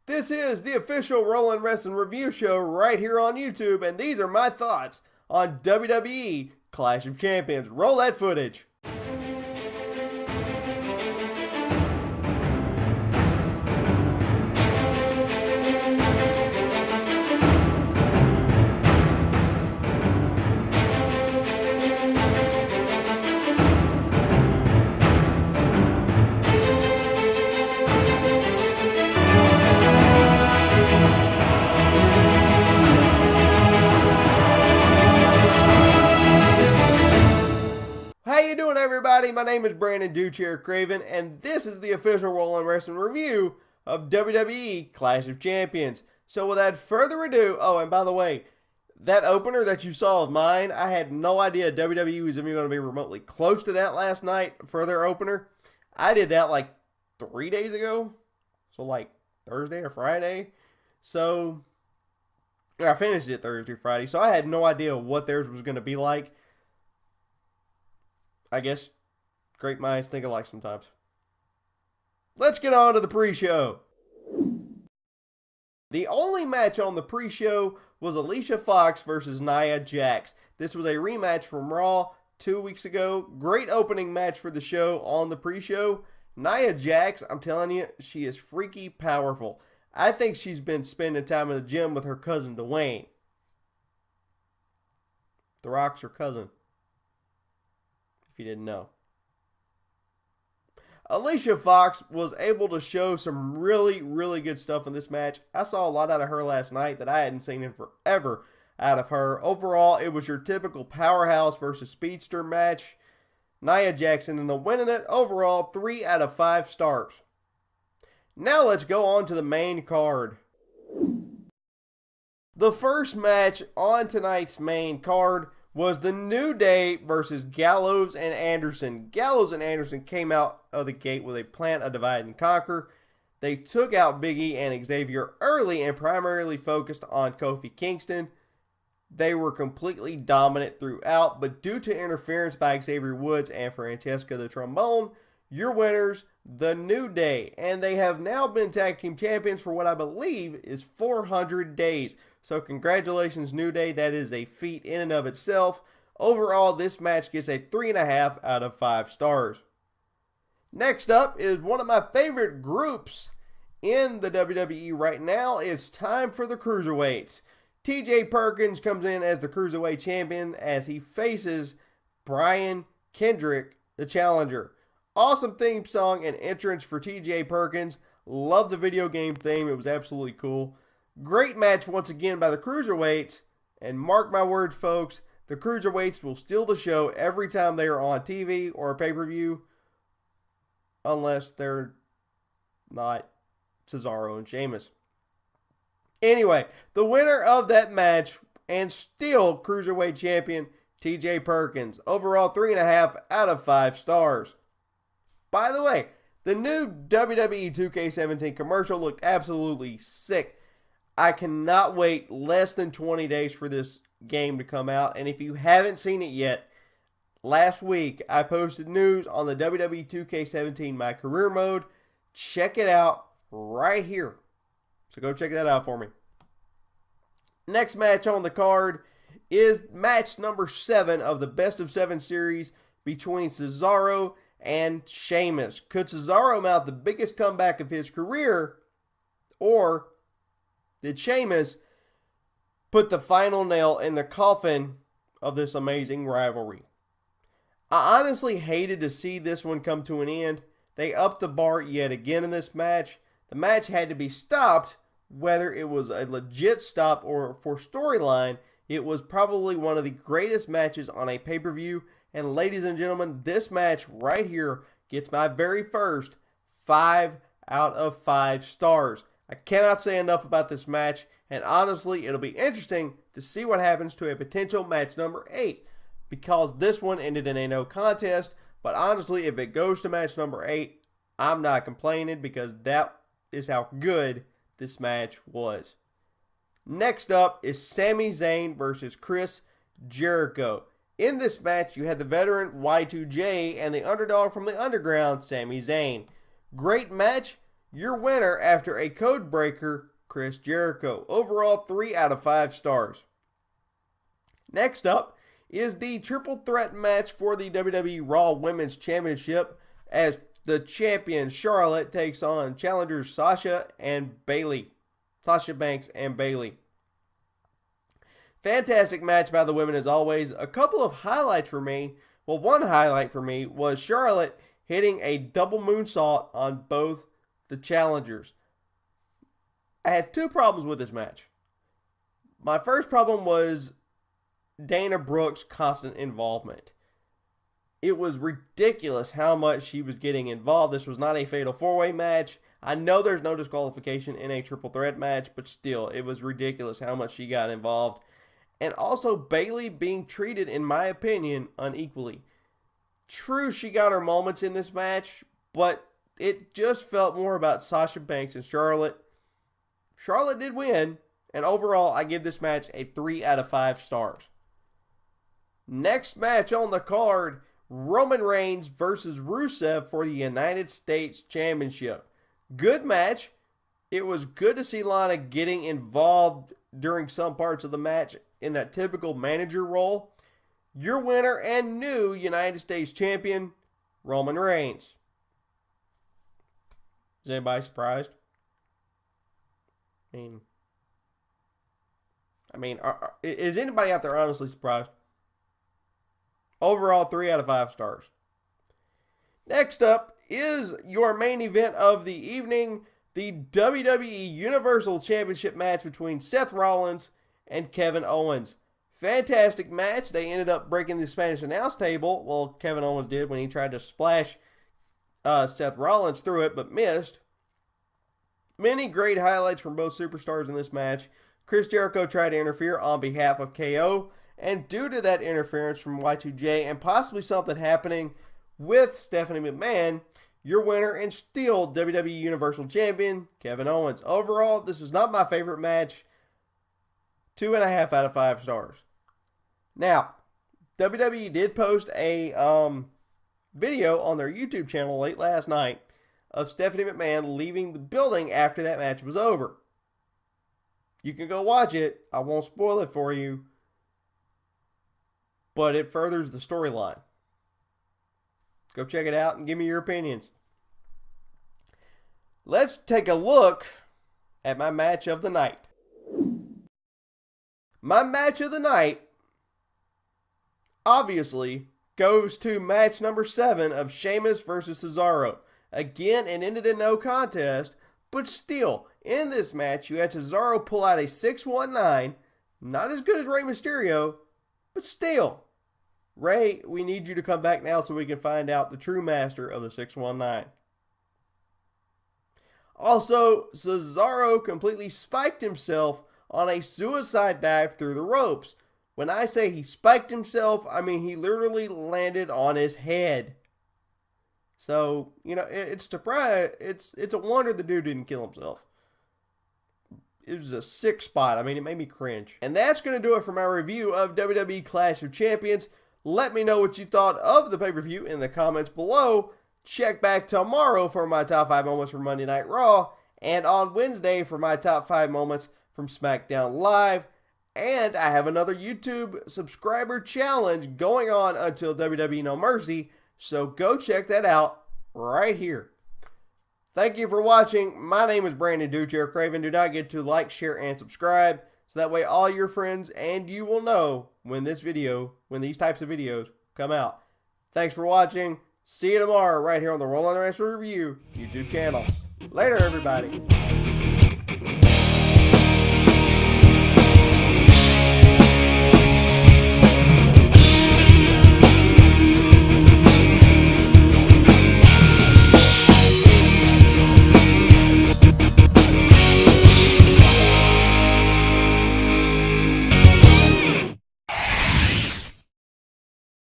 This is the official Rollin' Wrestling Review Show right here on YouTube, and these are my thoughts on WWE Clash of Champions. Roll that footage. How you doing, everybody? My name is Brandon Duchair Craven, and this is the official Rollin' Wrestling Review of WWE Clash of Champions. So without further ado, oh, and by the way, that opener that you saw of mine, I had no idea WWE was even going to be remotely close to that last night for their opener. I did that like 3 days ago, so like Thursday or Friday. So I finished it Thursday, Friday, so I had no idea what theirs was going to be like. I guess great minds think alike sometimes. Let's get on to the pre-show. The only match on the pre-show was Alicia Fox versus Nya Jackson. This was a rematch from Raw 2 weeks ago. Great opening match for the show on the pre-show. Nia Jax, I'm telling you, she is freaky powerful. I think she's been spending time in the gym with her cousin Dwayne. The Rock's her cousin, if you didn't know. Alicia Fox was able to show some really good stuff in this match. I saw a lot out of her last night that I hadn't seen in forever out of her. Overall, it was your typical powerhouse versus speedster match. Nia Jackson in the winning it. Overall, 3 out of 5 stars. Now let's go on to the main card. The first match on tonight's main card was the New Day versus Gallows and Anderson. Gallows and Anderson came out of the gate with a plan of divide and conquer. They took out Big E and Xavier early and primarily focused on Kofi Kingston. They were completely dominant throughout, but due to interference by Xavier Woods and Francesca the Trombone, your winners, the New Day. And they have now been tag team champions for what I believe is 400 days. So congratulations, New Day. That is a feat in and of itself. Overall, this match gets a 3.5 out of 5 stars. Next up is one of my favorite groups in the WWE right now. It's time for the Cruiserweights. TJ Perkins comes in as the Cruiserweight Champion as he faces Brian Kendrick, the challenger. Awesome theme song and entrance for TJ Perkins. Love the video game theme. It was absolutely cool. Great match once again by the Cruiserweights. And mark my words, folks, the Cruiserweights will steal the show every time they are on TV or a pay-per-view. Unless they're not Cesaro and Sheamus. Anyway, the winner of that match and still Cruiserweight Champion, TJ Perkins. Overall, 3.5 out of 5 stars. By the way, the new WWE 2K17 commercial looked absolutely sick. I cannot wait less than 20 days for this game to come out. And if you haven't seen it yet, last week I posted news on the WWE 2K17 My Career Mode. Check it out right here. So go check that out for me. Next match on the card is match number 7 of the Best of 7 series between Cesaro and Sheamus. Could Cesaro mount the biggest comeback of his career, or did Sheamus put the final nail in the coffin of this amazing rivalry? I honestly hated to see this one come to an end. They upped the bar yet again in this match. The match had to be stopped, whether it was a legit stop or for storyline. It was probably one of the greatest matches on a pay-per-view. And ladies and gentlemen, this match right here gets my very first 5 out of 5 stars. I cannot say enough about this match, and honestly, it'll be interesting to see what happens to a potential match number 8, because this one ended in a no contest. But honestly, if it goes to match number 8, I'm not complaining, because that is how good this match was. Next up is Sami Zayn versus Chris Jericho. In this match, you had the veteran Y2J and the underdog from the underground, Sami Zayn. Great match. Your winner after a code breaker, Chris Jericho. Overall, 3 out of 5 stars. Next up is the triple threat match for the WWE Raw Women's Championship as the champion Charlotte takes on challengers Sasha Banks and Bayley. Fantastic match by the women as always. A couple of highlights for me. Well, one highlight for me was Charlotte hitting a double moonsault on both the challengers. I had 2 problems with this match. My first problem was Dana Brooke's constant involvement. It was ridiculous how much she was getting involved. This was not a fatal 4-way match. I know there's no disqualification in a triple threat match, but still, it was ridiculous how much she got involved. And also Bayley being treated, in my opinion, unequally. True, she got her moments in this match, but it just felt more about Sasha Banks and Charlotte. Charlotte did win, and overall, I give this match a 3 out of 5 stars. Next match on the card, Roman Reigns versus Rusev for the United States Championship. Good match. It was good to see Lana getting involved during some parts of the match in that typical manager role. Your winner and new United States Champion, Roman Reigns. Is anybody surprised? I mean, is anybody out there honestly surprised? Overall, 3 out of 5 stars. Next up is your main event of the evening, the WWE Universal Championship match between Seth Rollins and Kevin Owens. Fantastic match. They ended up breaking the Spanish announce table. Well, Kevin Owens did when he tried to splash Seth Rollins through it, but missed. Many great highlights from both superstars in this match. Chris Jericho tried to interfere on behalf of KO, and due to that interference from Y2J and possibly something happening with Stephanie McMahon, your winner and still WWE Universal Champion, Kevin Owens. Overall, this is not my favorite match. 2.5 out of 5 stars. Now, WWE did post a video on their YouTube channel late last night of Stephanie McMahon leaving the building after that match was over. You can go watch it. I won't spoil it for you. But it furthers the storyline. Go check it out and give me your opinions. Let's take a look at my match of the night. My match of the night, obviously, goes to match number 7 of Sheamus versus Cesaro. Again, it ended in no contest, but still, in this match, you had Cesaro pull out a 619, not as good as Rey Mysterio, but still. Rey, we need you to come back now so we can find out the true master of the 619. Also, Cesaro completely spiked himself on a suicide dive through the ropes. When I say he spiked himself, I mean he literally landed on his head. So, you know, it's a wonder the dude didn't kill himself. It was a sick spot. I mean, it made me cringe. And that's going to do it for my review of WWE Clash of Champions. Let me know what you thought of the pay-per-view in the comments below. Check back tomorrow for my top 5 moments from Monday Night Raw. And on Wednesday for my top 5 moments from SmackDown Live. And I have another YouTube subscriber challenge going on until WWE No Mercy. So go check that out right here. Thank you for watching. My name is Brandon Duchair Craven. Do not forget to like, share, and subscribe. So that way all your friends and you will know when these types of videos come out. Thanks for watching. See you tomorrow right here on the Roll on the Wrestling Review YouTube channel. Later, everybody.